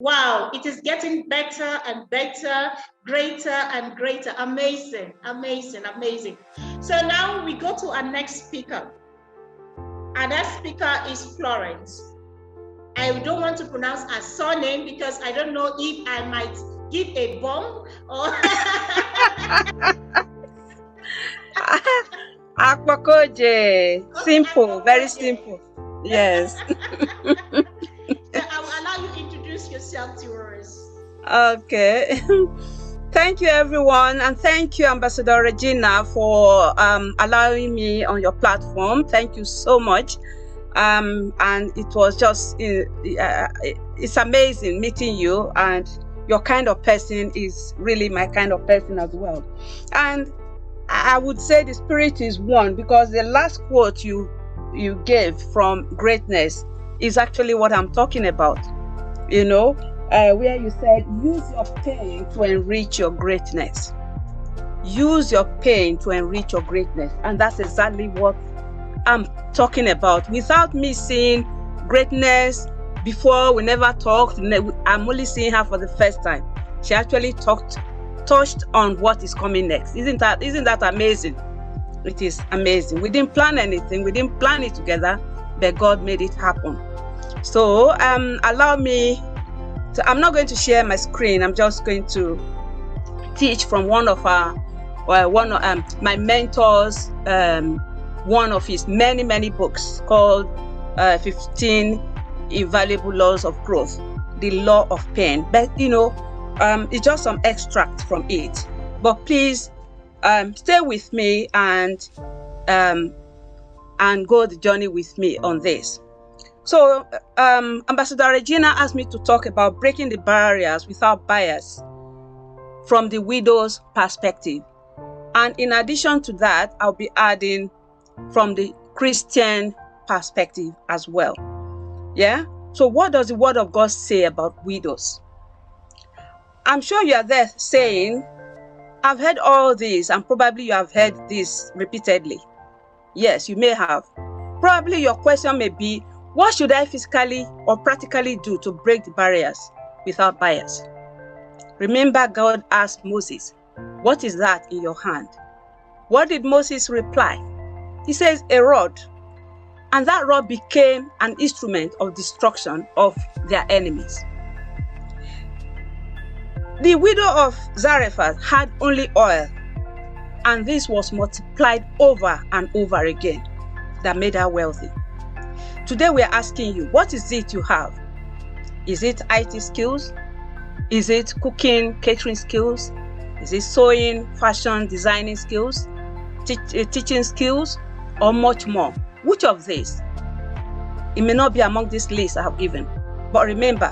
Wow, it is getting better and better, greater and greater. Amazing, amazing, amazing. So now we go to our next speaker. Our next speaker is Florence. I don't want to pronounce her surname because I don't know if I might give a bomb or Akwakoje. Simple, very simple. Yes. So I will allow you to introduce yourself to us. Okay. Thank you, everyone, and thank you, Ambassador Regina, for allowing me on your platform. Thank you so much. And it was just it's amazing meeting you, and your kind of person is really my kind of person as well. And I would say the spirit is one, because the last quote you gave from greatness is actually what I'm talking about. You know, where you said, use your pain to enrich your greatness. Use your pain to enrich your greatness. And that's exactly what I'm talking about. Without me seeing greatness before, we never talked. I'm only seeing her for the first time. She actually touched on what is coming next. Isn't that amazing? It is amazing. We didn't plan anything. We didn't plan it together, but God made it happen. So allow me to, I'm not going to share my screen. I'm just going to teach from one of my mentors, one of his many books called 15 Invaluable Laws of Growth, the Law of Pain. But it's just some extract from it. But please stay with me and go the journey with me on this. So Ambassador Regina asked me to talk about breaking the barriers without bias from the widow's perspective. And in addition to that, I'll be adding from the Christian perspective as well. Yeah? So what does the Word of God say about widows? I'm sure you are there saying, I've heard all this, and probably you have heard this repeatedly. Yes, you may have. Probably your question may be, what should I physically or practically do to break the barriers without bias? Remember, God asked Moses, what is that in your hand? What did Moses reply? He says, a rod. And that rod became an instrument of destruction of their enemies. The widow of Zarephath had only oil, and this was multiplied over and over again that made her wealthy. Today we are asking you, what is it you have? Is it IT skills? Is it cooking, catering skills? Is it sewing, fashion, designing skills, teaching skills, or much more? Which of these? It may not be among this list I have given. But remember,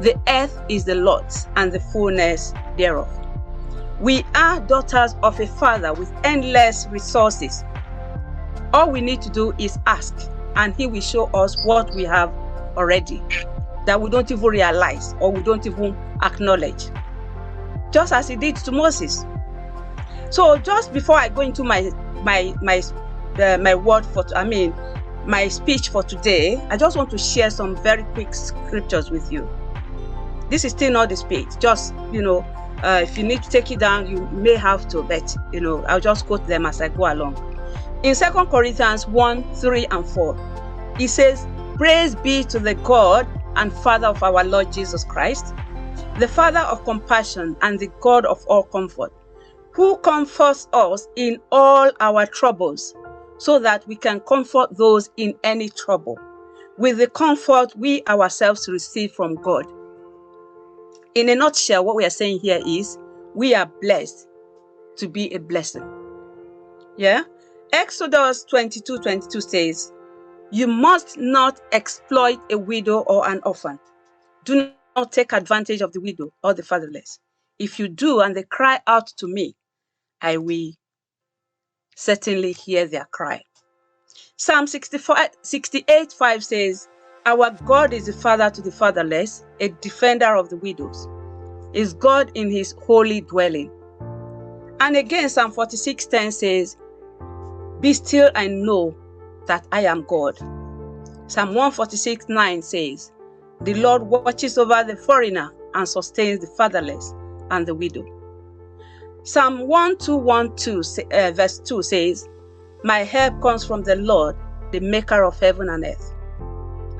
the earth is the Lord's and the fullness thereof. We are daughters of a Father with endless resources. All we need to do is ask, and He will show us what we have already that we don't even realize or we don't even acknowledge, just as He did to Moses. So just before I go into my speech for today, I just want to share some very quick scriptures with you. This is still not the speech. Just if you need to take it down, you may have to, but I'll just quote them as I go along. In 2 Corinthians 1, 3 and 4, it says, praise be to the God and Father of our Lord Jesus Christ, the Father of compassion and the God of all comfort, who comforts us in all our troubles, so that we can comfort those in any trouble, with the comfort we ourselves receive from God. In a nutshell, what we are saying here is, we are blessed to be a blessing. Yeah? Exodus 22:22 says, you must not exploit a widow or an orphan. Do not take advantage of the widow or the fatherless. If you do and they cry out to me, I will certainly hear their cry. Psalm 68:5 says, our God is a father to the fatherless, a defender of the widows. Is God in His holy dwelling. And again, Psalm 46:10 says, be still and know that I am God. Psalm 146:9 says, The Lord watches over the foreigner and sustains the fatherless and the widow. Psalm 112, verse 2 says, my help comes from the Lord, the maker of heaven and earth.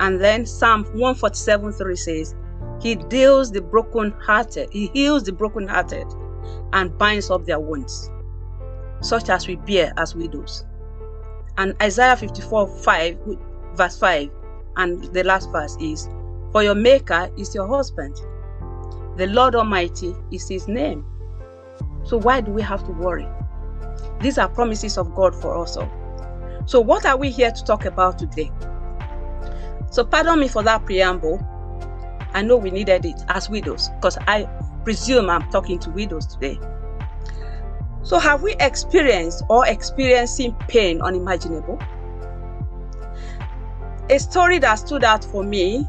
And then Psalm 147:3 says, he heals the brokenhearted and binds up their wounds, such as we bear as widows. And Isaiah 54:5, verse 5, and the last verse is, for your maker is your husband. The Lord Almighty is his name. So why do we have to worry? These are promises of God for us all. So what are we here to talk about today? So pardon me for that preamble. I know we needed it as widows, because I presume I'm talking to widows today. So have we experienced or experiencing pain unimaginable? A story that stood out for me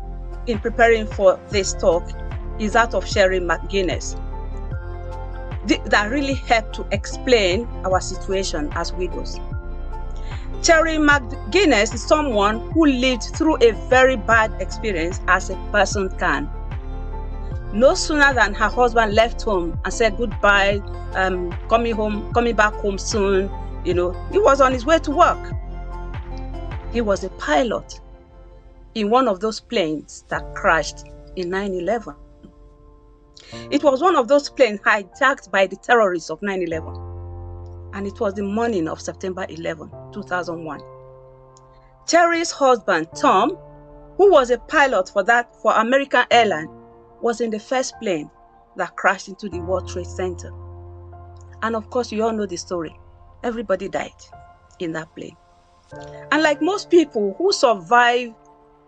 in preparing for this talk is that of Sherry McGuinness. That really helped to explain our situation as widows. Sherry McGuinness is someone who lived through a very bad experience as a person can. No sooner than her husband left home and said goodbye, coming back home soon, he was on his way to work. He was a pilot in one of those planes that crashed in 9/11. It was one of those planes hijacked by the terrorists of 9/11. And it was the morning of September 11, 2001. Terry's husband, Tom, who was a pilot for American Airlines, was in the first plane that crashed into the World Trade Center. And of course, you all know the story. Everybody died in that plane. And like most people who survive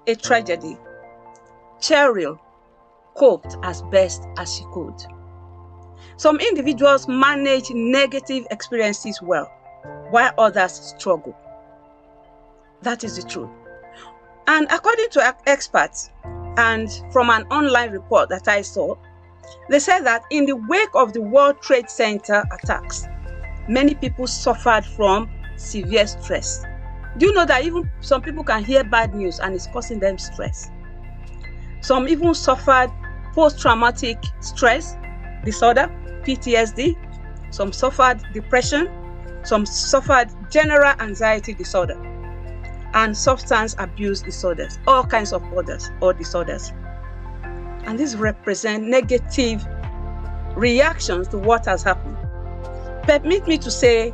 a tragedy, Cheryl coped as best as she could. Some individuals manage negative experiences well, while others struggle. That is the truth. And according to experts, and from an online report that I saw, they said that in the wake of the World Trade Center attacks, many people suffered from severe stress. Do you know that even some people can hear bad news and it's causing them stress? Some even suffered post-traumatic stress disorder, PTSD. Some suffered depression. Some suffered general anxiety disorder and substance abuse disorders, all kinds of disorders. And these represent negative reactions to what has happened. Permit me to say,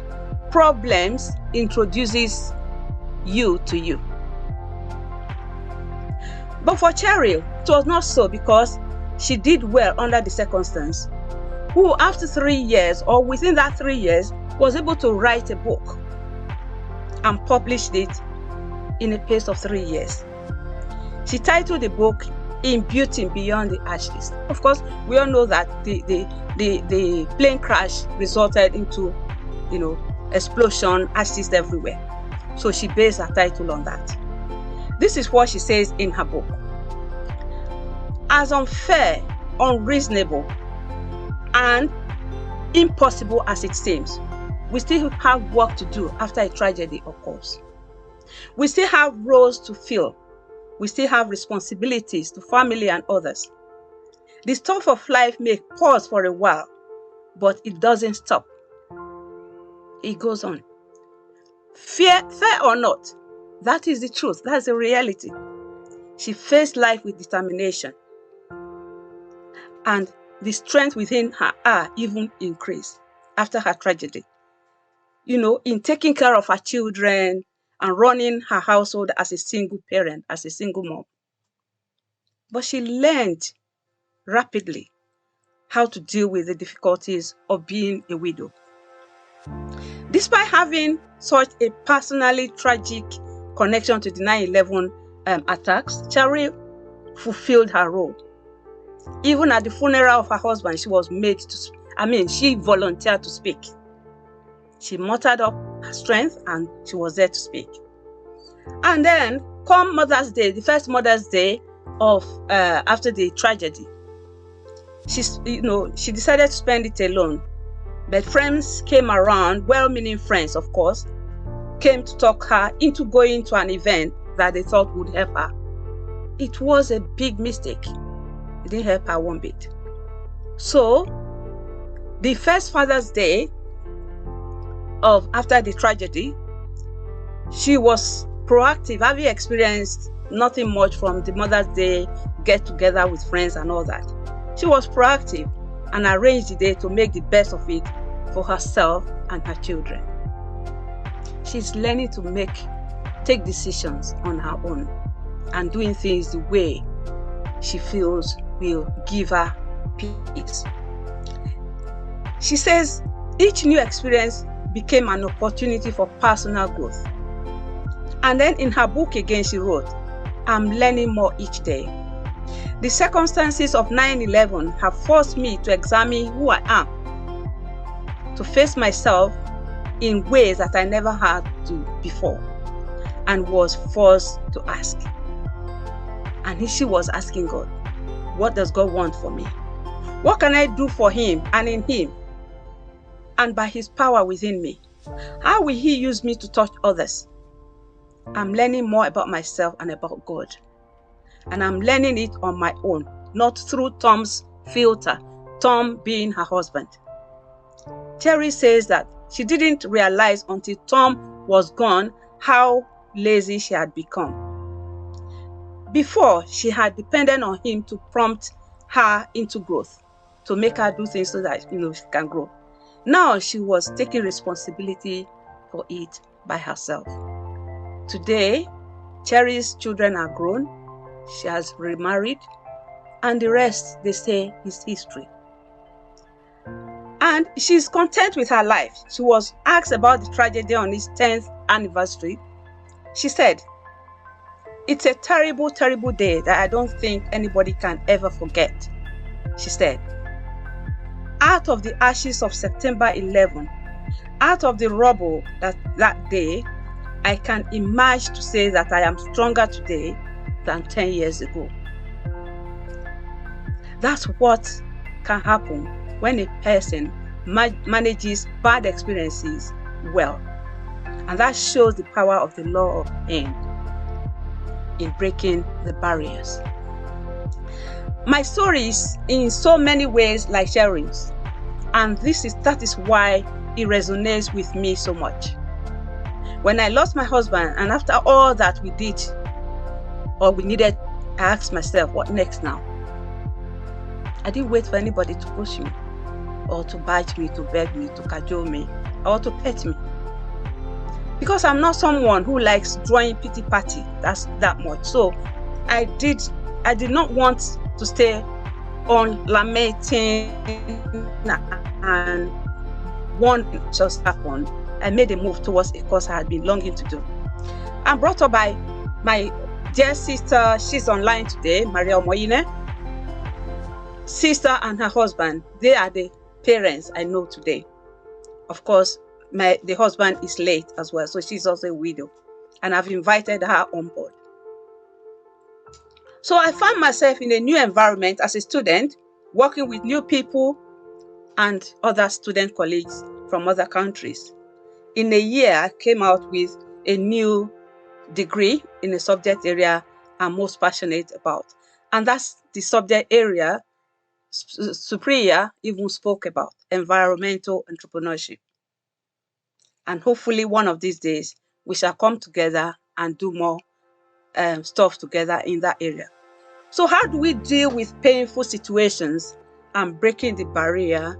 problems introduces you to you. But for Cheryl, it was not so, because she did well under the circumstance, who after 3 years, or within that 3 years, was able to write a book and published it in a pace of 3 years. She titled the book In Beauty Beyond the Ashes. Of course, we all know that the plane crash resulted into, explosion, ashes everywhere. So she based her title on that. This is what she says in her book. As unfair, unreasonable, and impossible as it seems, we still have work to do after a tragedy occurs. We still have roles to fill. We still have responsibilities to family and others. The stuff of life may pause for a while, but it doesn't stop. It goes on. Fair or not, that is the truth. That's the reality. She faced life with determination, and the strength within her even increased after her tragedy. In taking care of her children and running her household as a single parent, as a single mom. But she learned rapidly how to deal with the difficulties of being a widow. Despite having such a personally tragic connection to the 9/11 attacks, Cheryl fulfilled her role. Even at the funeral of her husband, she was made to she volunteered to speak. She mustered up her strength and she was there to speak. And then, come Mother's Day, the first Mother's Day of after the tragedy, she decided to spend it alone. But friends came around, well-meaning friends, of course, came to talk her into going to an event that they thought would help her. it was a big mistake. It didn't help her one bit. So the first Father's Day after the tragedy, she was proactive, having experienced nothing much from the Mother's Day get together with friends and all that. She was proactive and arranged the day to make the best of it for herself and her children. She's learning to take decisions on her own and doing things the way she feels will give her peace. She says each new experience became an opportunity for personal growth. And then in her book again, she wrote, I'm learning more each day. The circumstances of 9/11 have forced me to examine who I am, to face myself in ways that I never had to before, and was forced to ask. And she was asking God, what does God want for me? What can I do for Him and in Him and by His power within me? How will He use me to touch others? I'm learning more about myself and about God. And I'm learning it on my own, not through Tom's filter, Tom being her husband. Terry says that she didn't realize until Tom was gone how lazy she had become. Before, she had depended on him to prompt her into growth, to make her do things so that she can grow. Now she was taking responsibility for it by herself. Today, Terry's children are grown. She has remarried, and the rest, they say, is history. And she's content with her life. She was asked about the tragedy on his 10th anniversary. She said, it's a terrible, terrible day that I don't think anybody can ever forget. She said, out of the ashes of September 11, out of the rubble that day, I can emerge to say that I am stronger today than 10 years ago. That's what can happen when a person manages bad experiences well. And that shows the power of the law of end in breaking the barriers. My story is in so many ways like Sherry's, and that is why it resonates with me so much. When I lost my husband, and after all that we did, or we needed, I asked myself, what next now? I didn't wait for anybody to push me, or to bite me, to beg me, to cajole me, or to pet me. Because I'm not someone who likes drawing pity party that much. So I did not want to stay on lamenting and one just happened. I made a move towards a course I had been longing to do. I'm brought up by my dear sister. She's online today, Maria Omoyine. Sister and her husband, they are the parents I know today. Of course, the husband is late as well, so she's also a widow, and I've invited her on board. So I found myself in a new environment as a student, working with new people and other student colleagues from other countries. In a year, I came out with a new degree in a subject area I'm most passionate about, and that's the subject area Supriya even spoke about, environmental entrepreneurship. And hopefully one of these days, we shall come together and do more stuff together in that area. So how do we deal with painful situations and breaking the barrier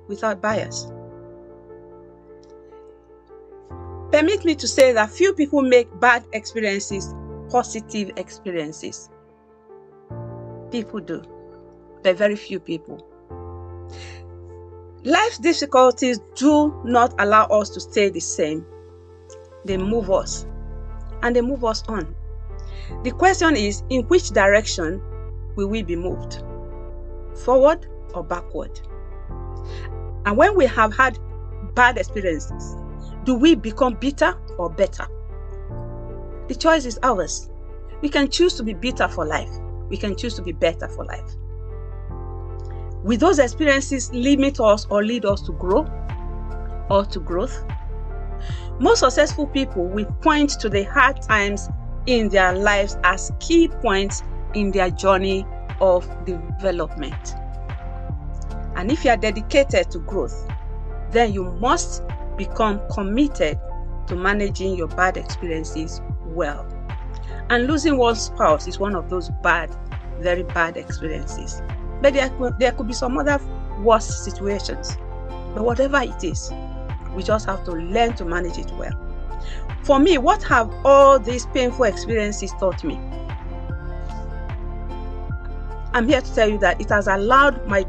without bias? Permit me to say that few people make bad experiences positive experiences. People do, but very few people. Life's difficulties do not allow us to stay the same. They move us, and they move us on. The question is, in which direction will we be moved? Forward or backward? And when we have had bad experiences, do we become bitter or better? The choice is ours. We can choose to be bitter for life. We can choose to be better for life. Will those experiences limit us or lead us to grow or to growth? Most successful people will point to the hard times in their lives as key points in their journey of development. And if you are dedicated to growth, then you must become committed to managing your bad experiences well. And losing one's spouse is one of those bad, very bad experiences. But there could be some other worse situations. But whatever it is, we just have to learn to manage it well. For me, what have all these painful experiences taught me? I'm here to tell you that it has allowed me,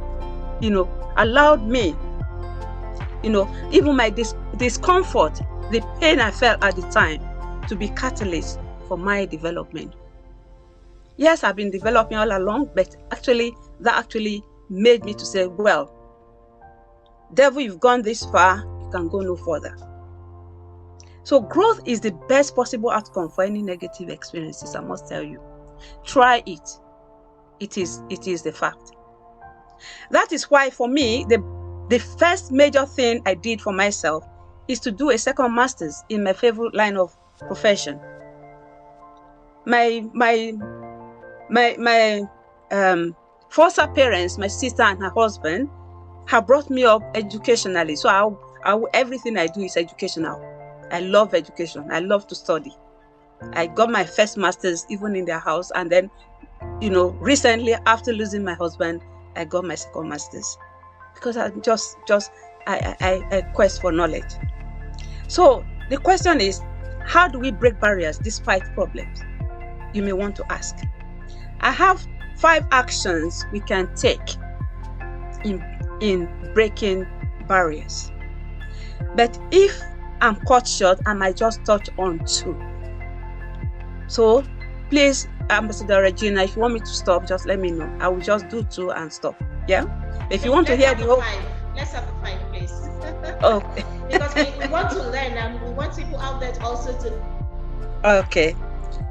even my discomfort, the pain I felt at the time, to be catalyst for my development. Yes, I've been developing all along, but that actually made me to say, well, devil, you've gone this far, you can go no further. So growth is the best possible outcome for any negative experiences, I must tell you. Try it. It is the fact. That is why for me, the first major thing I did for myself is to do a second master's in my favorite line of profession. My foster parents, my sister and her husband, have brought me up educationally. So everything I do is educational. I love education. I love to study. I got my first master's even in their house, and then, recently after losing my husband, I got my second master's because I I quest for knowledge. So the question is, how do we break barriers despite problems? You may want to ask. I have 5 actions we can take in breaking barriers. But if I'm cut short, I might just touch on 2. So please, Ambassador Regina, if you want me to stop, just let me know. I will just do 2 and stop. Yeah? If you want to hear the whole... Let's have 5, please. Okay. Because we want to learn, and we want people out there also to... Okay.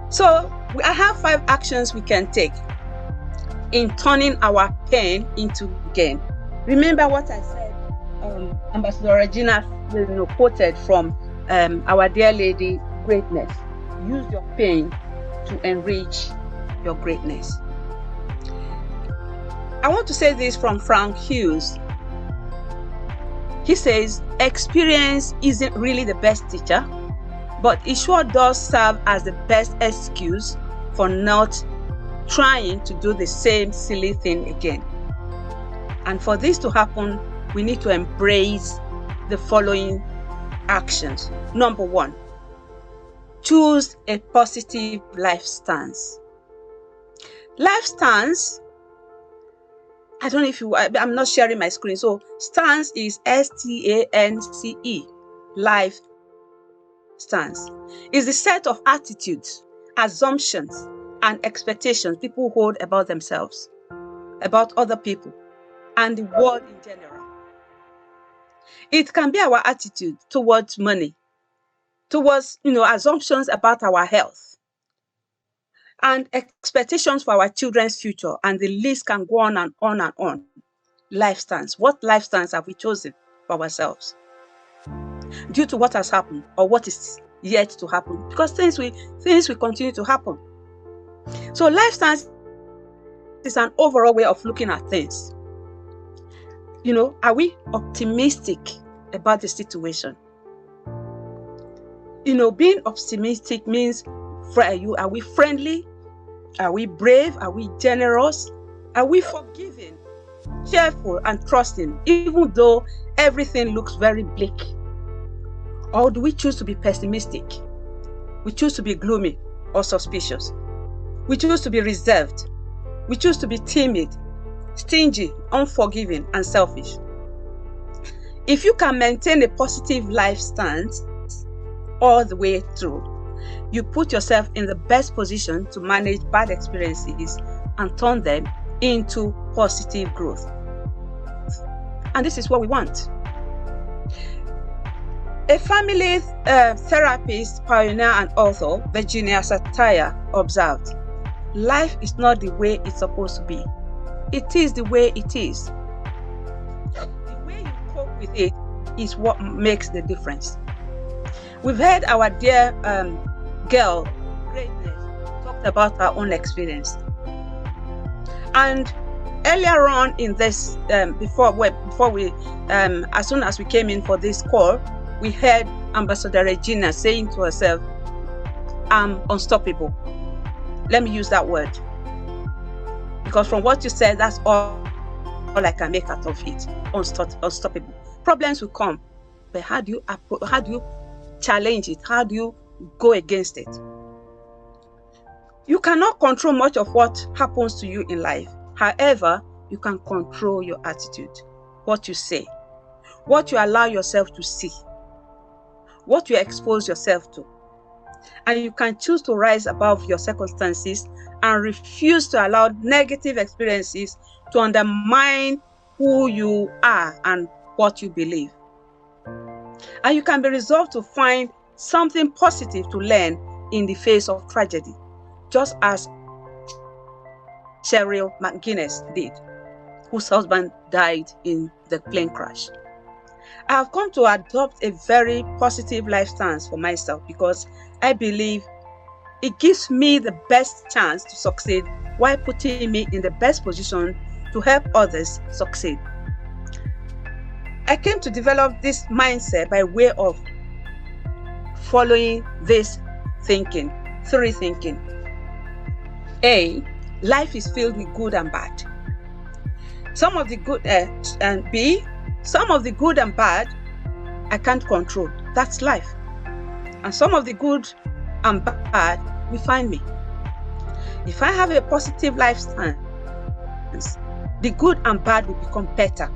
So I have 5 actions we can take in turning our pain into gain. Remember what I said, Ambassador Regina quoted from Our Dear Lady, Greatness. Use your pain to enrich your greatness. I want to say this from Frank Hughes. He says, experience isn't really the best teacher, but it sure does serve as the best excuse for not trying to do the same silly thing again. And for this to happen, we need to embrace the following actions. Number 1, choose a positive life stance. Life stance, I don't know if I'm not sharing my screen. So stance is S-T-A-N-C-E, life stance. Is the set of attitudes, assumptions, and expectations people hold about themselves, about other people, and the world in general. It can be our attitude towards money, towards assumptions about our health, and expectations for our children's future, and the list can go on and on and on. Life stance. What life stance have we chosen for ourselves due to what has happened or what is yet to happen? Because things will continue to happen. So life stance is an overall way of looking at things. Are we optimistic about the situation? Being optimistic means, are we friendly? Are we brave? Are we generous? Are we forgiving, cheerful, and trusting, even though everything looks very bleak? Or do we choose to be pessimistic? We choose to be gloomy or suspicious. We choose to be reserved. We choose to be timid, stingy, unforgiving, and selfish. If you can maintain a positive life stance all the way through, you put yourself in the best position to manage bad experiences and turn them into positive growth. And this is what we want. A family therapist, pioneer, and author, Virginia Satir, observed, life is not the way it's supposed to be. It is the way it is. The way you cope with it is what makes the difference. We've heard our dear girl, Greatness, about our own experience. And earlier on in this, before we, as soon as we came in for this call, we heard Ambassador Regina saying to herself, "I'm unstoppable." Let me use that word, because from what you said, that's all I can make out of it. Unstoppable. Problems will come, but how do you challenge it? How do you go against it? You cannot control much of what happens to you in life. However, you can control your attitude, what you say, what you allow yourself to see, what you expose yourself to. And you can choose to rise above your circumstances and refuse to allow negative experiences to undermine who you are and what you believe. And you can be resolved to find something positive to learn in the face of tragedy, just as Cheryl McGuinness did, whose husband died in the plane crash. I have come to adopt a very positive life stance for myself because I believe it gives me the best chance to succeed while putting me in the best position to help others succeed. I came to develop this mindset by way of following this thinking, three thinking. A, life is filled with good and bad. Some of the good, and B, some of the good and bad I can't control. That's life. And some of the good and bad will find me. If I have a positive life stance, the good and bad will become better.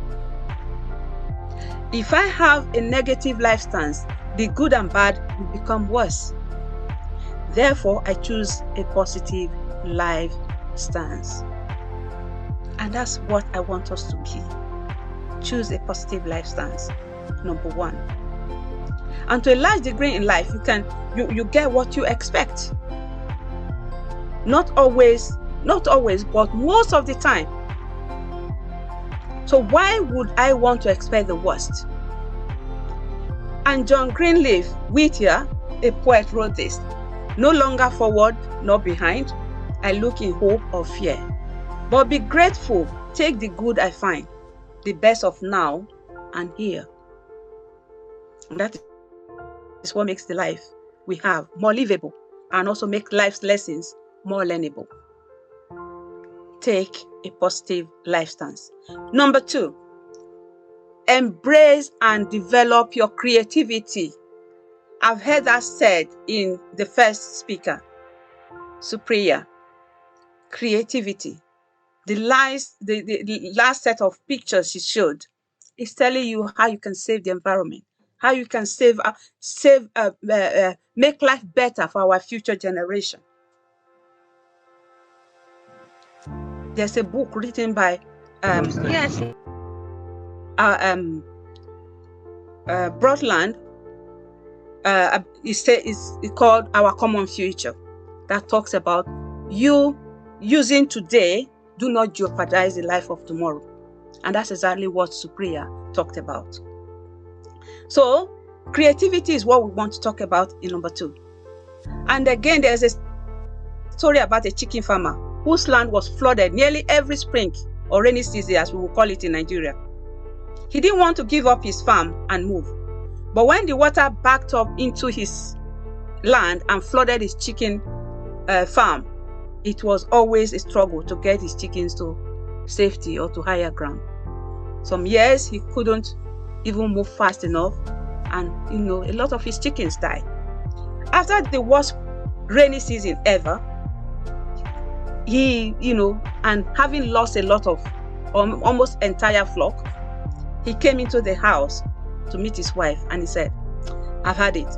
If I have a negative life stance, the good and bad will become worse. Therefore, I choose a positive life stance. And that's what I want us to be. Choose a positive life stance, number one. And to a large degree in life, you get what you expect. Not always, but most of the time. So why would I want to expect the worst? And John Greenleaf Whittier, a poet, wrote this: "No longer forward nor behind, I look in hope or fear. But be grateful, take the good I find, the best of now and here." And that is what makes the life we have more livable and also make life's lessons more learnable. Take a positive life stance. Number two, embrace and develop your creativity. I've heard that said in the first speaker, Supriya. Creativity. The last set of pictures she showed is telling you how you can save the environment, how you can make life better for our future generation. There's a book written by Broadland. It's called Our Common Future, that talks about you using today, do not jeopardize the life of tomorrow. And that's exactly what Supriya talked about. So creativity is what we want to talk about in number two. And again, there's a story about a chicken farmer whose land was flooded nearly every spring or rainy season, as we will call it in Nigeria. He didn't want to give up his farm and move. But when the water backed up into his land and flooded his chicken farm, it was always a struggle to get his chickens to safety or to higher ground. Some years he couldn't even move fast enough, and a lot of his chickens died. After the worst rainy season ever, he, and having lost a lot of almost entire flock, he came into the house to meet his wife and he said, "I've had it.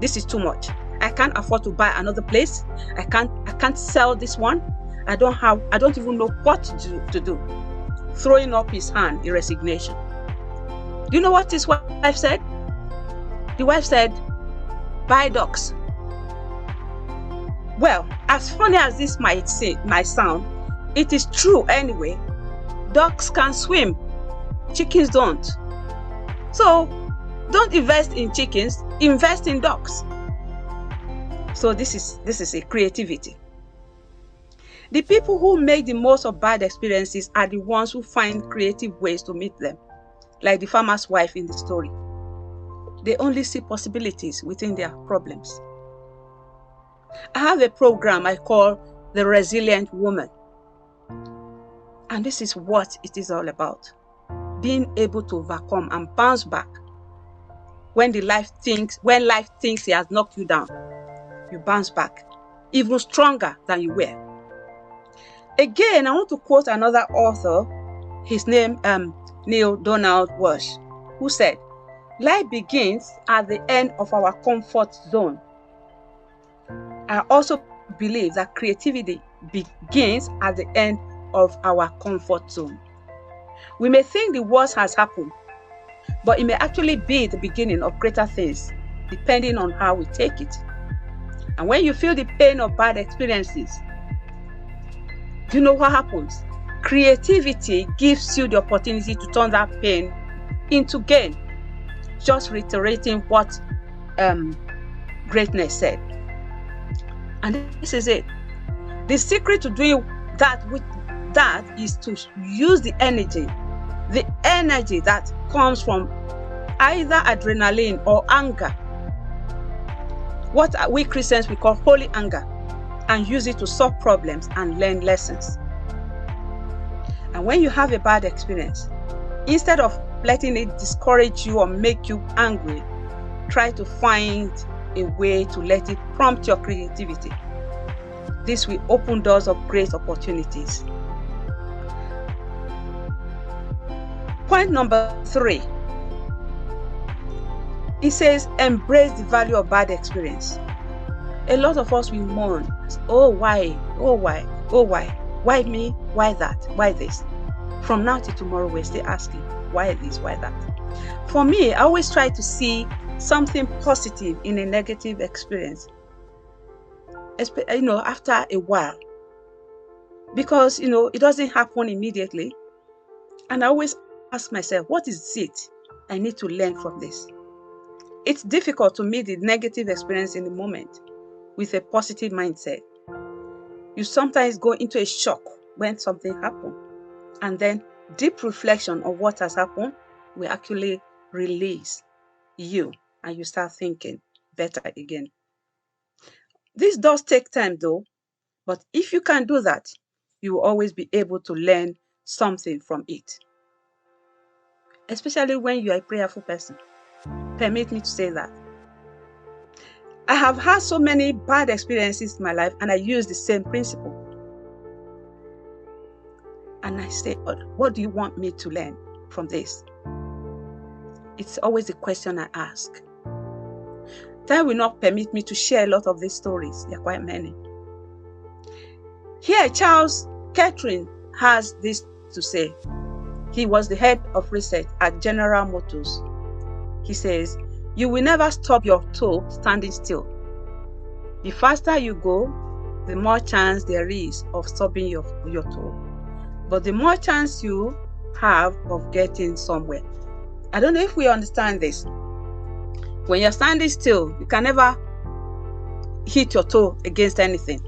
This is too much. I can't afford to buy another place. I can't sell this one. I don't even know what to do." Throwing up his hand in resignation. Do you know what his wife said? The wife said, "Buy ducks." Well, as funny as this might sound, it is true anyway. Ducks can swim, chickens don't. So don't invest in chickens, invest in ducks. So this is a creativity. The people who make the most of bad experiences are the ones who find creative ways to meet them, like the farmer's wife in the story. They only see possibilities within their problems. I have a program I call The Resilient Woman. And this is what it is all about. Being able to overcome and bounce back. When life thinks it has knocked you down, you bounce back even stronger than you were. Again, I want to quote another author, his name Neil Donald Walsh, who said, "Life begins at the end of our comfort zone." I also believe that creativity begins at the end of our comfort zone. We may think the worst has happened, but it may actually be the beginning of greater things, depending on how we take it. And when you feel the pain of bad experiences, you know what happens? Creativity gives you the opportunity to turn that pain into gain. Just reiterating what greatness said. And this is it. The secret to doing that is to use the energy that comes from either adrenaline or anger, what we Christians we call holy anger, and use it to solve problems and learn lessons. And when you have a bad experience, instead of letting it discourage you or make you angry, try to find a way to let it prompt your creativity. This will open doors of great opportunities. Point number 3. It says, embrace the value of bad experience. A lot of us will mourn, oh why, oh why, oh why, why me, why that, why this. From now till tomorrow we're still asking, why this, why that. For me, I always try to see something positive in a negative experience, after a while, because it doesn't happen immediately. And I always ask myself, what is it I need to learn from this? It's difficult to meet the negative experience in the moment with a positive mindset. You sometimes go into a shock when something happens, and then deep reflection of what has happened will actually release you, and you start thinking better again. This does take time though, but if you can do that, you will always be able to learn something from it. Especially when you are a prayerful person. Permit me to say that. I have had so many bad experiences in my life, and I use the same principle. And I say, God, what do you want me to learn from this? It's always the question I ask. Time will not permit me to share a lot of these stories. There are quite many. Here, Charles Kettering has this to say. He was the head of research at General Motors. He says, you will never stop your toe standing still. The faster you go, the more chance there is of stopping your toe. But the more chance you have of getting somewhere. I don't know if we understand this. When you're standing still, you can never hit your toe against anything.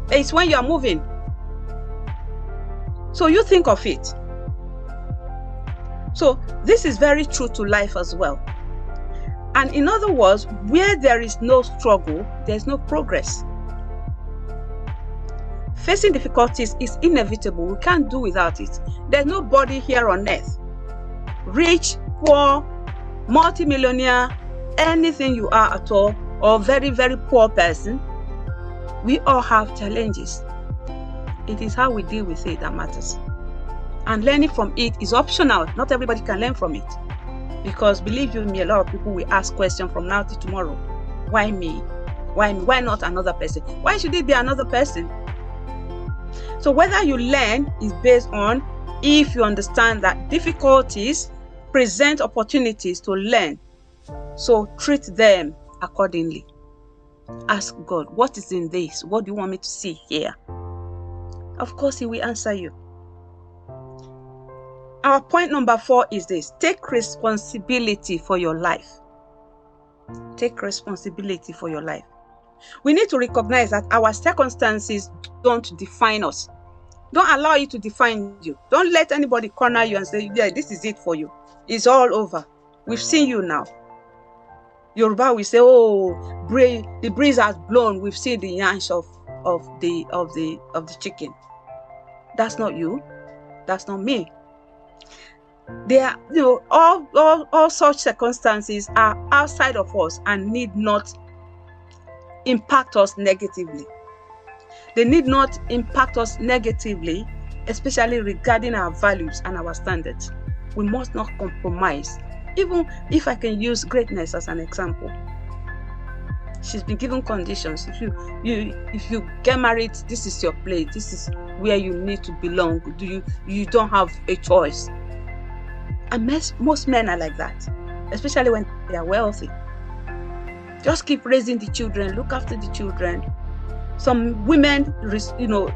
It's when you're moving. So you think of it. So this is very true to life as well. And in other words, where there is no struggle, there's no progress. Facing difficulties is inevitable. We can't do without it. There's nobody here on earth, rich, poor, multimillionaire, anything you are at all, or very, very poor person, we all have challenges. It is how we deal with it that matters. And learning from it is optional. Not everybody can learn from it. Because believe you me, a lot of people will ask questions from now to tomorrow. Why me? Why me? Why not another person? Why should it be another person? So whether you learn is based on if you understand that difficulties present opportunities to learn. So treat them accordingly. Ask God, what is in this? What do you want me to see here? Of course, He will answer you. Our point number 4 is this. Take responsibility for your life. Take responsibility for your life. We need to recognize that our circumstances don't define us. Don't allow it to define you. Don't let anybody corner you and say, yeah, this is it for you. It's all over. We've seen you now. Yoruba will say, oh, the breeze has blown. We've seen the yansh of the chicken. That's not you. That's not me. There are, all such circumstances are outside of us and need not impact us negatively. They need not impact us negatively, especially regarding our values and our standards. We must not compromise. Even if I can use greatness as an example. She's been given conditions. If you get married, this is your place. This is where you need to belong. You don't have a choice. And most men are like that, especially when they are wealthy. Just keep raising the children, look after the children. Some women,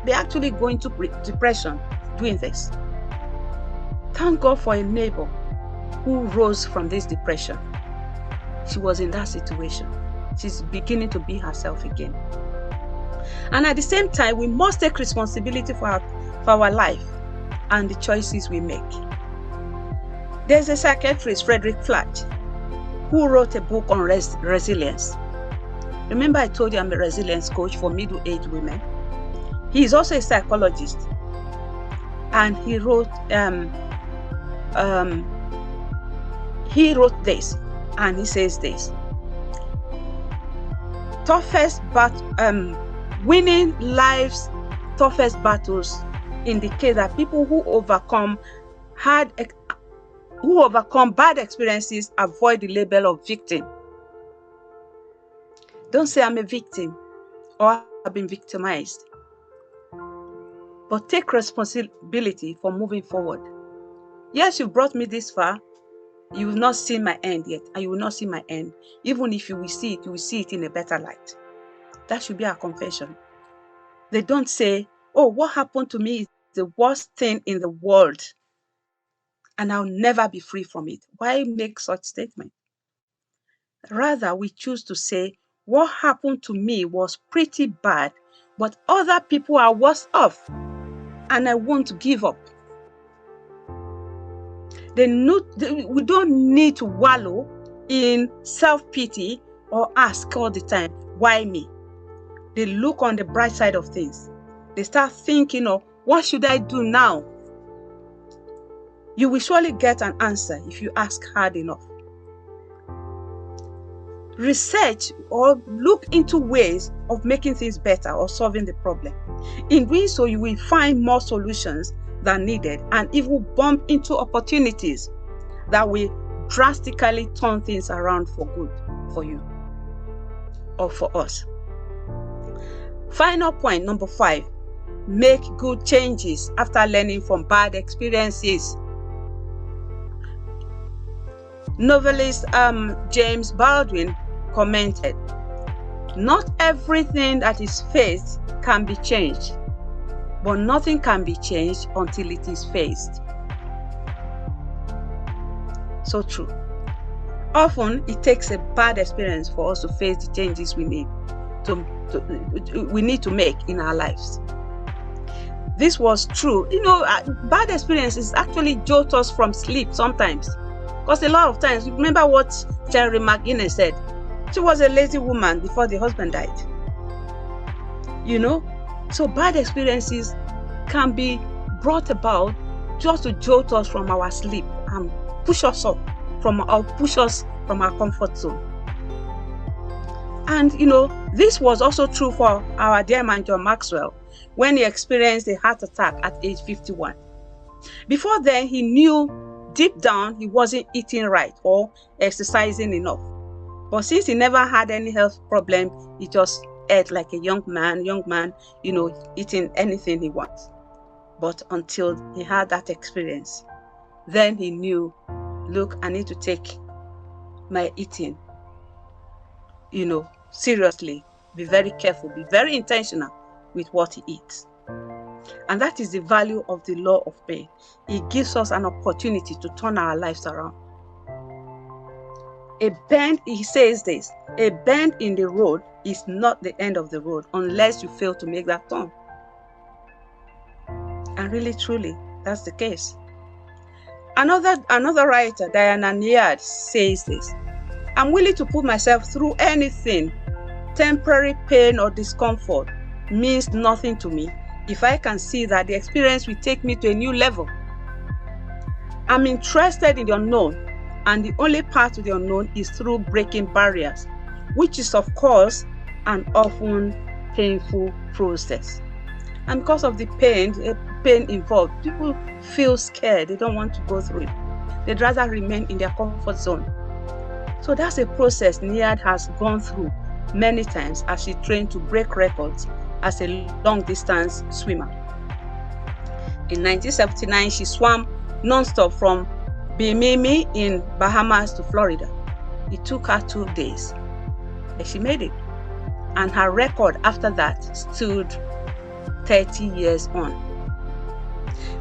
they actually go into depression doing this. Thank God for a neighbor who rose from this depression. She was in that situation. She's beginning to be herself again. And at the same time, we must take responsibility for our life and the choices we make. There's a psychiatrist, Frederick Flatt, who wrote a book on resilience. Remember I told you I'm a resilience coach for middle-aged women. He is also a psychologist. And he wrote this, and he says this: winning life's toughest battles indicate that people who overcome bad experiences avoid the label of victim. Don't say I'm a victim or I've been victimized, but take responsibility for moving forward. Yes, you brought me this far. You will not see my end yet, and you will not see my end. Even if you will see it, you will see it in a better light. That should be our confession. They don't say, oh, what happened to me is the worst thing in the world, and I'll never be free from it. Why make such statement? Rather, we choose to say, what happened to me was pretty bad, but other people are worse off, and I won't give up. We don't need to wallow in self-pity or ask all the time, why me? They look on the bright side of things. They start thinking of, what should I do now? You will surely get an answer if you ask hard enough. Research or look into ways of making things better or solving the problem. In doing so, you will find more solutions than needed and even bump into opportunities that will drastically turn things around for good for you or for us. Final point, number 5, make good changes after learning from bad experiences. Novelist James Baldwin commented, not everything that is faced can be changed, but nothing can be changed until it is faced. So true. Often it takes a bad experience for us to face the changes we need to make in our lives. This was true. Bad experiences actually jolt us from sleep sometimes. Because a lot of times, remember what Terry McGuinness said? She was a lazy woman before the husband died. So bad experiences can be brought about just to jolt us from our sleep and push us from our comfort zone. And this was also true for our dear man John Maxwell when he experienced a heart attack at age 51. Before then, he knew deep down he wasn't eating right or exercising enough. But since he never had any health problem, he just ate like a young man, eating anything he wants. But until he had that experience, then he knew, look, I need to take my eating, seriously, be very careful, be very intentional with what he eats. And that is the value of the law of pain. It gives us an opportunity to turn our lives around. He says this, a bend in the road is not the end of the road unless you fail to make that turn. And really, truly, that's the case. Another writer, Diana Nyad, says this: I'm willing to put myself through anything. Temporary pain or discomfort means nothing to me if I can see that the experience will take me to a new level. I'm interested in the unknown, and the only path to the unknown is through breaking barriers, which is, of course, an often painful process. And because of the pain involved, people feel scared. They don't want to go through it. They'd rather remain in their comfort zone. So that's a process Nyad has gone through many times as she trained to break records as a long-distance swimmer. In 1979, she swam non-stop from Bimini in Bahamas to Florida. It took her 2 days, but she made it. And her record after that stood 30 years on.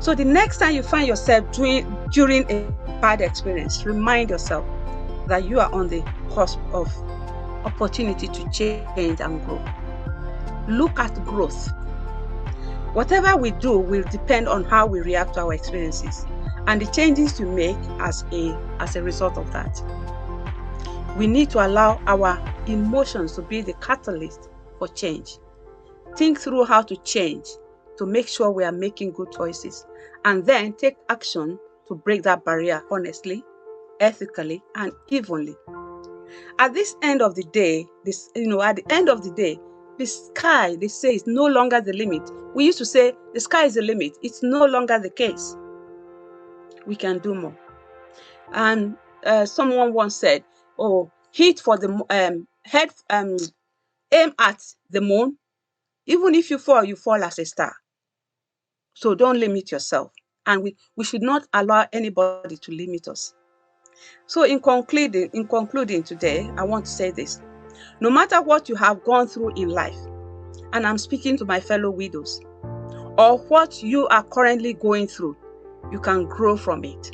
So the next time you find yourself during a bad experience, remind yourself that you are on the cusp of opportunity to change and grow. Look at growth. Whatever we do will depend on how we react to our experiences and the changes we make as a result of that. We need to allow our emotions to be the catalyst for change. Think through how to change to make sure we are making good choices, and then take action to break that barrier honestly, ethically, and evenly. At the end of the day, the sky, they say, is no longer the limit. We used to say the sky is the limit. It's no longer the case. We can do more. And someone once said, hit for the aim at the moon. Even if you fall as a star. So don't limit yourself. And we should not allow anybody to limit us. So in concluding today, I want to say this. No matter what you have gone through in life, and I'm speaking to my fellow widows, or what you are currently going through, you can grow from it.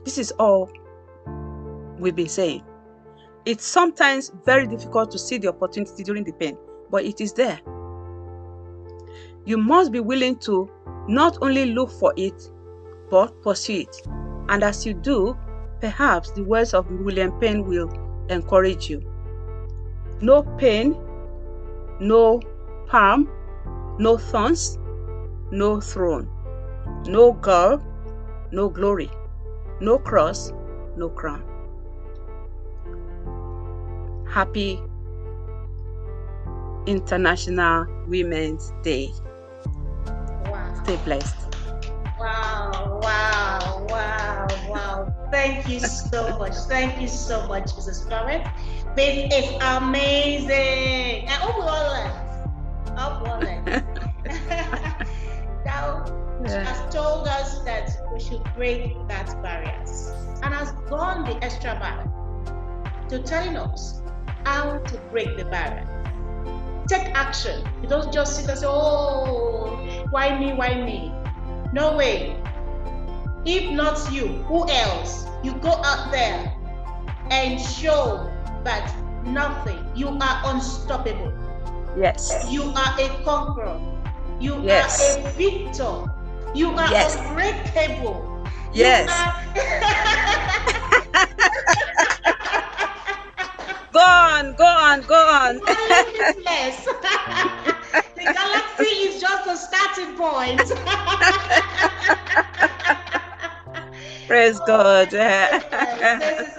This is all we've been saying. It's sometimes very difficult to see the opportunity during the pain, but it is there. You must be willing to not only look for it, but pursue it. And as you do, perhaps the words of William Penn will encourage you. No pain, no palm, no thorns, no throne, no girl, no glory, no cross, no crown. Happy International Women's Day. Wow. Stay blessed. Wow. Thank you so much. Thank you so much, Mrs. Florence. This is amazing. I hope we all learned. Now, she has told us that we should break that barriers and has gone the extra mile to telling us how to break the barrier. Take action. You don't just sit and say, why me? No way. If not you, who else? You go out there and show that you are unstoppable. Yes. You are a conqueror. You are a victor. You are unbreakable. Yes. Go on. Yes. The galaxy is just a starting point. Praise God. This is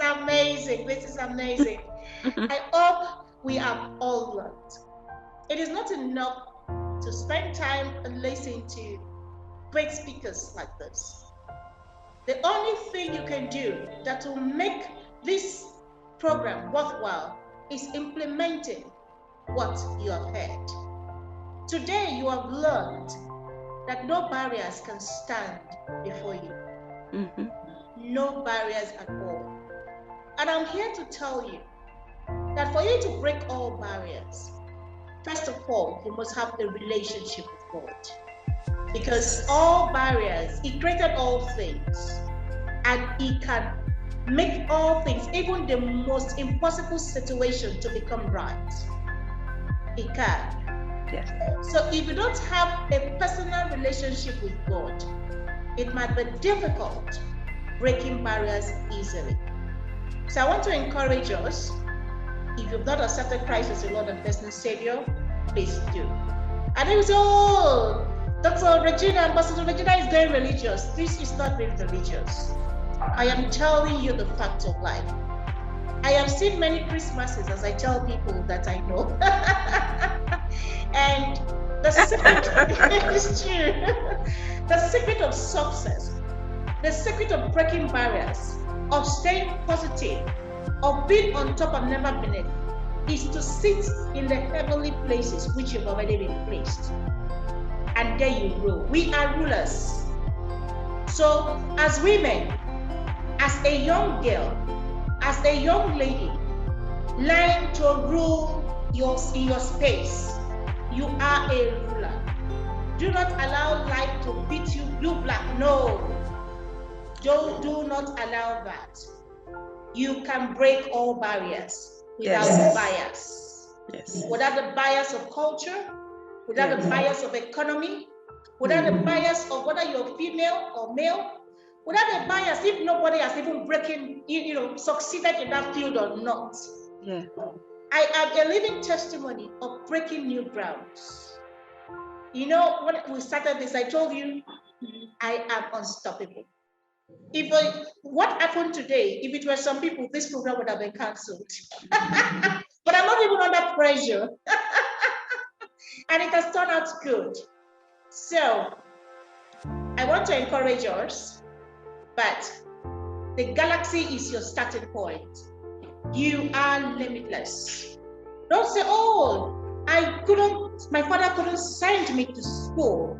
amazing. I hope we have all learned. It is not enough to spend time and listen to great speakers like this. The only thing you can do that will make this program worthwhile is implementing what you have heard. Today you have learned that no barriers can stand before you. Mm-hmm. No barriers at all. And I'm here to tell you that for you to break all barriers, first of all, you must have a relationship with God. Because all barriers, He created all things, and He can make all things, even the most impossible situation, to become right. It can. Yes. So if you don't have a personal relationship with God, it might be difficult breaking barriers easily. So I want to encourage us, if you've not accepted Christ as your Lord and personal Savior, please do. And they will say, oh, Dr. Regina, Ambassador Regina is going religious. This is not being religious. I am telling you the facts of life. I have seen many Christmases, as I tell people that I know. And the secret is true. The secret of success, the secret of breaking barriers, of staying positive, of being on top and never beneath, is to sit in the heavenly places which you've already been placed. And there you rule. We are rulers. So as women, as a young girl, as a young lady, learn to rule in your space. You are a ruler. Do not allow life to beat you blue black. No. Do not allow that. You can break all barriers without bias. Yes. Without the bias of culture, without the bias of economy, without the bias of whether you're female or male, without the bias if nobody has even succeeded in that field or not. Yeah. I am a living testimony of breaking new grounds. You know, when we started this, I told you I am unstoppable. What happened today, if it were some people, this program would have been cancelled. But I'm not even under pressure. And it has turned out good. So I want to encourage us, but the galaxy is your starting point. You are limitless. Don't say, oh, my father couldn't send me to school,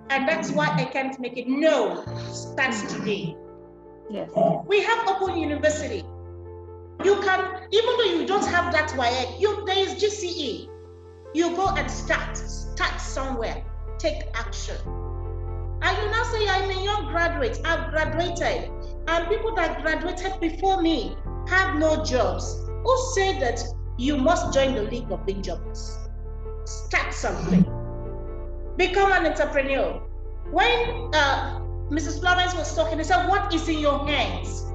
and that's why I can't make it. No, start today. Yes. We have open university. You can, even though you don't have that YX, there is GCE. You go and start somewhere, take action. And you now say, I'm a young graduate, I've graduated, and people that graduated before me have no jobs. Who said that you must join the League of Being Jobless? Start something. Become an entrepreneur. When Mrs. Florence was talking, they said, what is in your hands?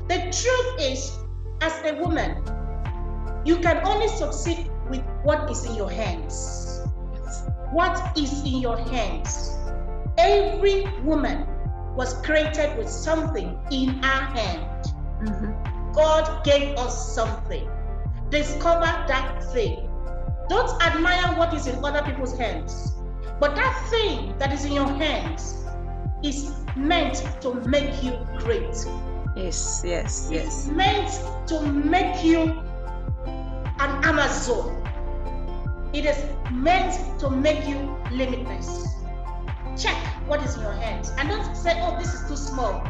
The truth is, as a woman, you can only succeed with what is in your hands. What is in your hands? Every woman was created with something in her hand. God gave us something. Discover that thing. Don't admire what is in other people's hands. But that thing that is in your hands is meant to make you great. Yes. It's meant to make you an Amazon. It is meant to make you limitless. Check what is in your hands and don't say, oh, this is too small.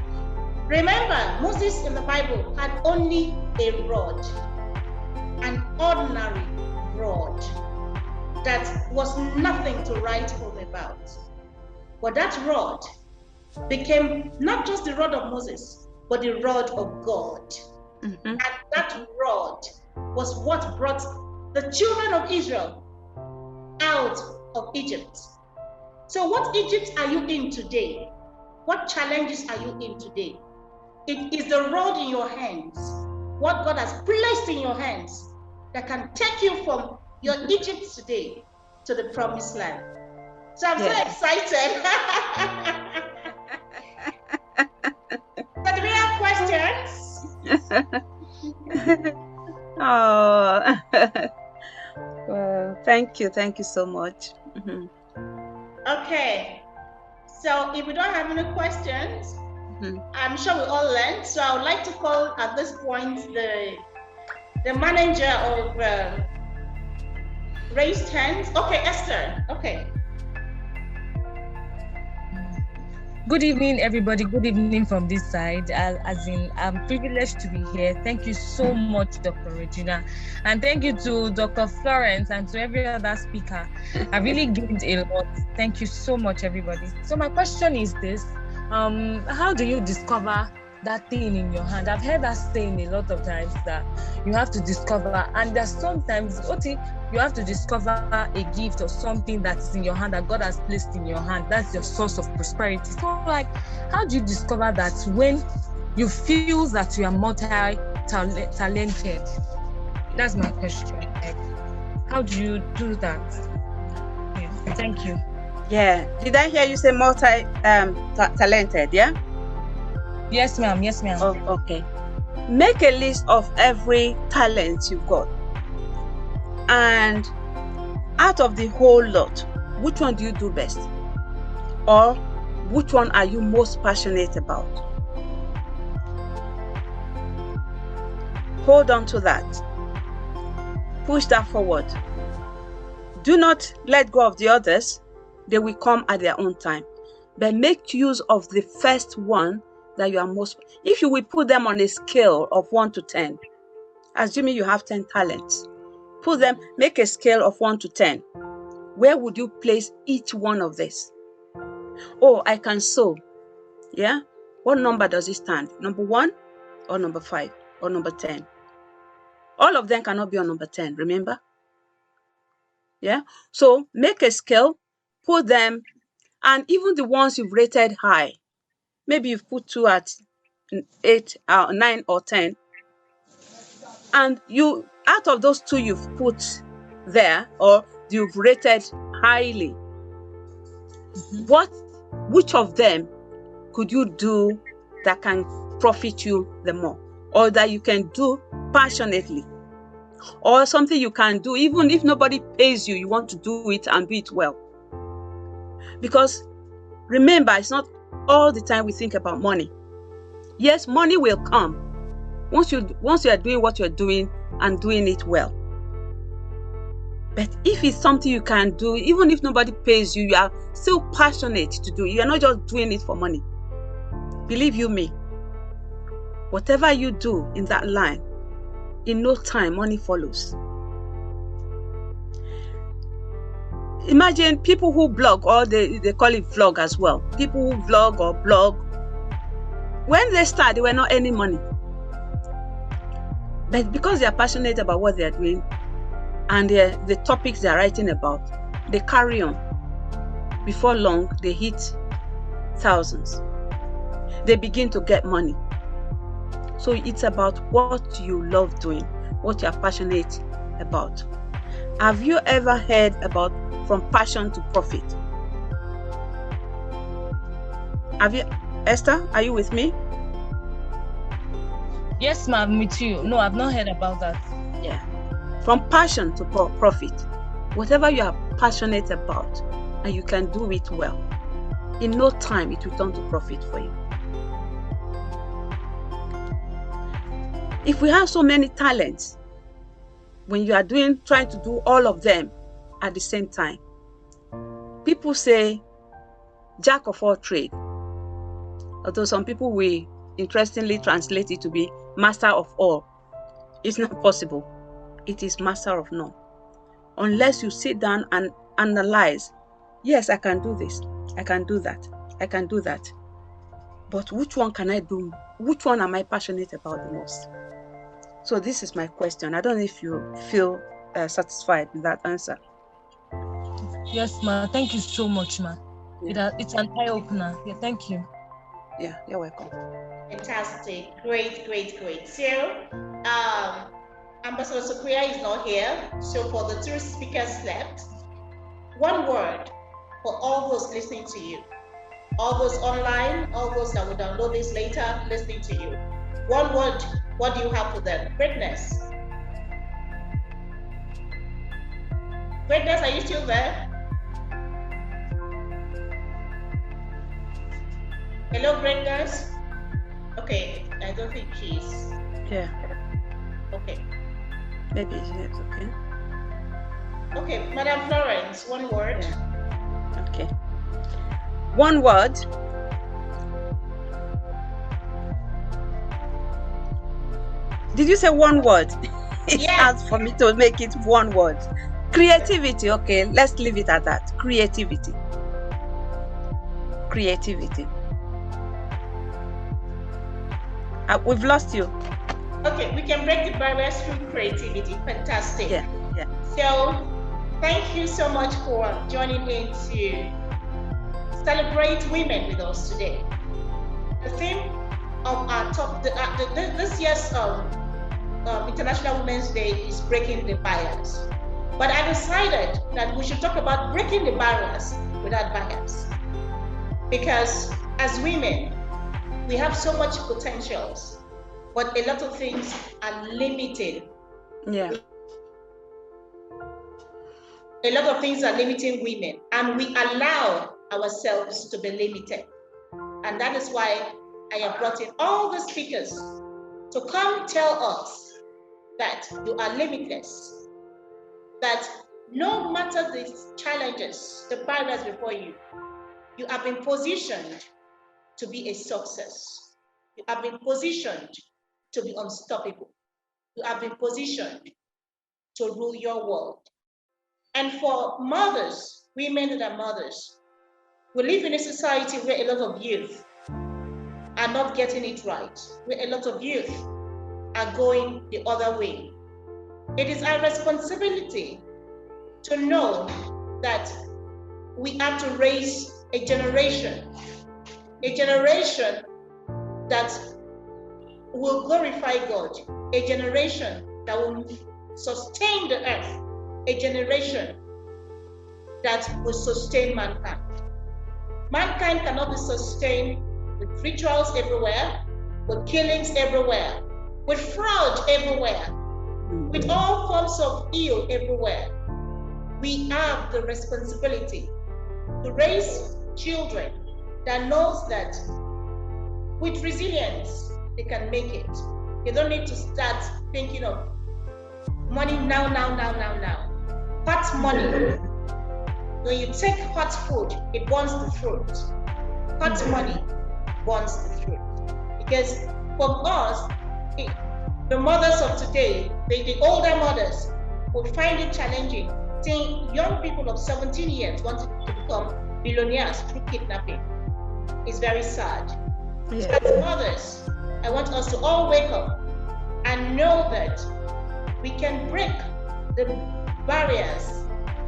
Remember, Moses in the Bible had only a rod, an ordinary rod that was nothing to write home about. But that rod became not just the rod of Moses, but the rod of God. And that rod was what brought the children of Israel out of Egypt. So what Egypt are you in today? What challenges are you in today? It is the rod in your hands, what God has placed in your hands, that can take you from your Egypt today to the promised land. So I'm so excited. So do we have questions? Oh, well, thank you so much. Okay, so if we don't have any questions, I'm sure we all learned. So I would like to call at this point the manager of raised hands. Okay, Esther. Okay. Good evening, everybody. Good evening from this side. I'm privileged to be here. Thank you so much, Dr. Regina. And thank you to Dr. Florence and to every other speaker. I really gained a lot. Thank you so much, everybody. So my question is this. How do you discover that thing in your hand. I've heard that saying a lot of times that you have to discover, and there's sometimes, Oti, you have to discover a gift or something that is in your hand that God has placed in your hand. That's your source of prosperity. So, like, how do you discover that when you feel that you are multi-talented? That's my question. Like, how do you do that? Yeah, thank you. Yeah. Did I hear you say multi-talented? Yeah. Yes, ma'am. Yes, ma'am. Oh, okay. Make a list of every talent you've got, and out of the whole lot, which one do you do best, or which one are you most passionate about? Hold on to that. Push that forward. Do not let go of the others. They will come at their own time. But make use of the first one that you are most. If you will put them on a scale of 1 to 10, assuming you have 10 talents, put them, make a scale of 1 to 10. Where would you place each one of this? Oh, I can sew. Yeah? What number does it stand? Number 1 or number 5 or number 10? All of them cannot be on number 10, remember? Yeah? So make a scale, put them, and even the ones you've rated high, maybe you've put 2 at 8, 9 or 10, and you, out of those 2 you've put there or you've rated highly, which of them could you do that can profit you the more, or that you can do passionately, or something you can do even if nobody pays you, you want to do it and do it well? Because remember, it's not all the time we think about money. Yes, money will come once you are doing what you're doing and doing it well. But if it's something you can do, even if nobody pays you, you are still passionate to do it. You are not just doing it for money. Believe you me, whatever you do in that line, in no time, money follows. Imagine people who blog, or they call it vlog as well. People who vlog or blog, when they start, they were not earning money. But because they are passionate about what they are doing and the topics they are writing about, they carry on. Before long, they hit thousands. They begin to get money. So it's about what you love doing, what you are passionate about. Have you ever heard about from passion to profit? Have you, Esther? Are you with me? Yes, ma'am, with you. No, I've not heard about that. Yeah. From passion to profit. Whatever you are passionate about and you can do it well, in no time it will turn to profit for you. If we have so many talents, when you are trying to do all of them at the same time, people say jack of all trades. Although some people will interestingly translate it to be master of all. It's not possible. It is master of none. Unless you sit down and analyze, yes, I can do this, I can do that, I can do that. But which one can I do? Which one am I passionate about the most? So this is my question. I don't know if you feel satisfied with that answer. Yes, ma. Thank you so much, ma. Yeah. It's an eye-opener. Yeah, thank you. Yeah, you're welcome. Fantastic. Great, great, great. So, Ambassador Supriya is not here. So for the 2 speakers left, one word for all those listening to you, all those online, all those that will download this later, listening to you. One word, what do you have for them? Greatness. Greatness, are you still there? Hello, Greatness. Okay, I don't think she's. Yeah. Okay. Maybe it's okay. Okay, Madam Florence, one word. Yeah. Okay. One word. Did you say one word? It's hard for me to make it one word. Creativity. Okay, let's leave it at that. Creativity. Creativity. We've lost you. Okay, we can break the barriers through creativity. Fantastic. Yeah. So, thank you so much for joining in to celebrate women with us today. The theme of our this year's International Women's Day is breaking the barriers. But I decided that we should talk about breaking the barriers without barriers. Because as women, we have so much potentials, but a lot of things are limited. Yeah. A lot of things are limiting women, and we allow ourselves to be limited. And that is why I have brought in all the speakers to come tell us that you are limitless, that no matter the challenges, the barriers before you, you have been positioned to be a success. You have been positioned to be unstoppable. You have been positioned to rule your world. And for mothers, women that are mothers, we live in a society where a lot of youth are not getting it right, where a lot of youth are going the other way. It is our responsibility to know that we have to raise a generation that will glorify God, a generation that will sustain the earth, a generation that will sustain mankind. Mankind cannot be sustained with rituals everywhere, with killings everywhere, with fraud everywhere, with all forms of ill everywhere. We have the responsibility to raise children that knows that with resilience, they can make it. You don't need to start thinking of money now. Hot money. When you take hot food, it burns the fruit. Hot money burns the fruit. Because for us, the mothers of today, the older mothers, will find it challenging seeing young people of 17 years wanting to become billionaires through kidnapping. It's very sad. So as mothers, I want us to all wake up and know that we can break the barriers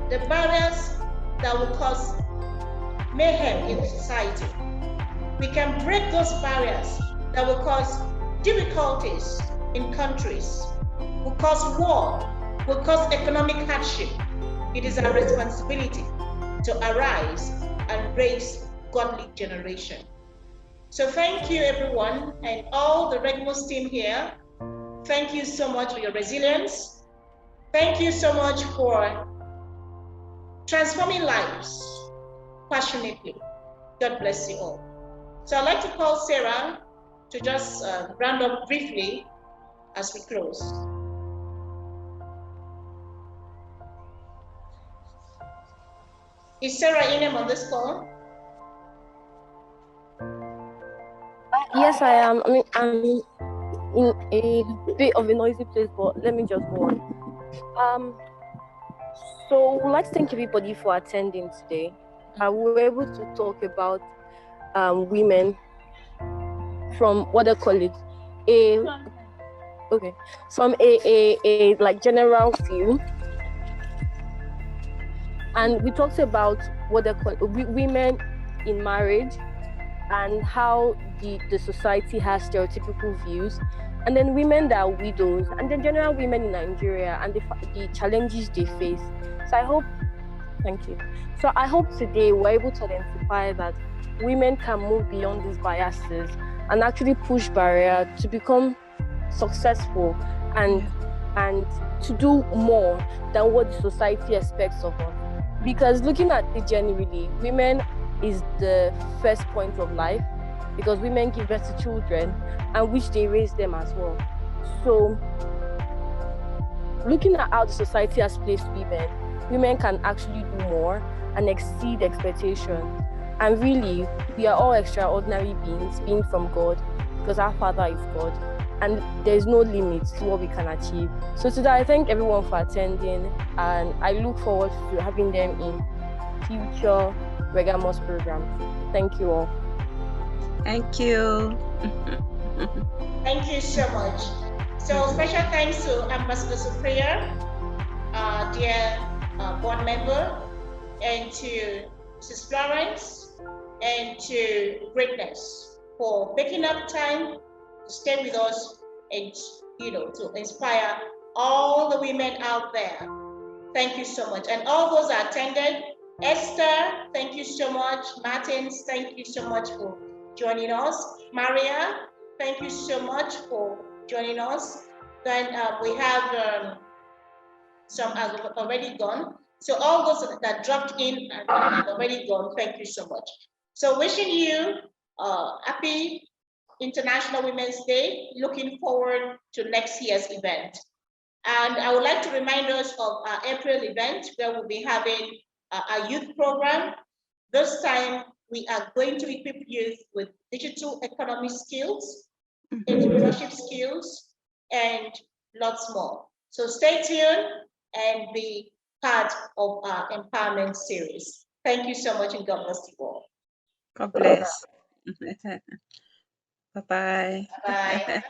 that will cause mayhem in society. We can break those barriers that will cause difficulties in countries, will cause war, will cause economic hardship. It is our responsibility to arise and raise godly generation. So thank you everyone and all the Regamos team here. Thank you so much for your resilience. Thank you so much for transforming lives passionately. God bless you all. So I'd like to call Sarah to just round up briefly as we close. Is Sarah Inem on this call? Yes, I am. I mean, I'm in a bit of a noisy place, but let me just go on. So I'd like to thank everybody for attending today. We were able to talk about women from what they call it, from a like general view, and we talked about what they call women in marriage and how the society has stereotypical views, and then women that are widows, and then general women in Nigeria and the challenges they face. So I hope today we're able to identify that women can move beyond these biases and actually push barriers to become successful and to do more than what the society expects of us. Because looking at it generally, women is the first point of life, because women give birth to children and which they raise them as well. So looking at how the society has placed women can actually do more and exceed expectations. And really, we are all extraordinary beings, being from God, because our Father is God, and there's no limit to what we can achieve. So today, I thank everyone for attending, and I look forward to having them in future Regamos programs. Thank you all. Thank you. Thank you so much. So special thanks to Ambassador Sophia, dear board member, and to Mrs. Florence, and to Greatness for making up time to stay with us and to inspire all the women out there. Thank you so much. And all those that attended, Esther, thank you so much. Martins, thank you so much for joining us. Maria, thank you so much for joining us. Then we have some have already gone. So all those that dropped in and have already gone, thank you so much. So wishing you happy International Women's Day. Looking forward to next year's event. And I would like to remind us of our April event where we'll be having a youth program. This time, we are going to equip youth with digital economy skills, entrepreneurship skills, and lots more. So stay tuned and be part of our empowerment series. Thank you so much, and God bless you all. God bless. Bye-bye. Bye.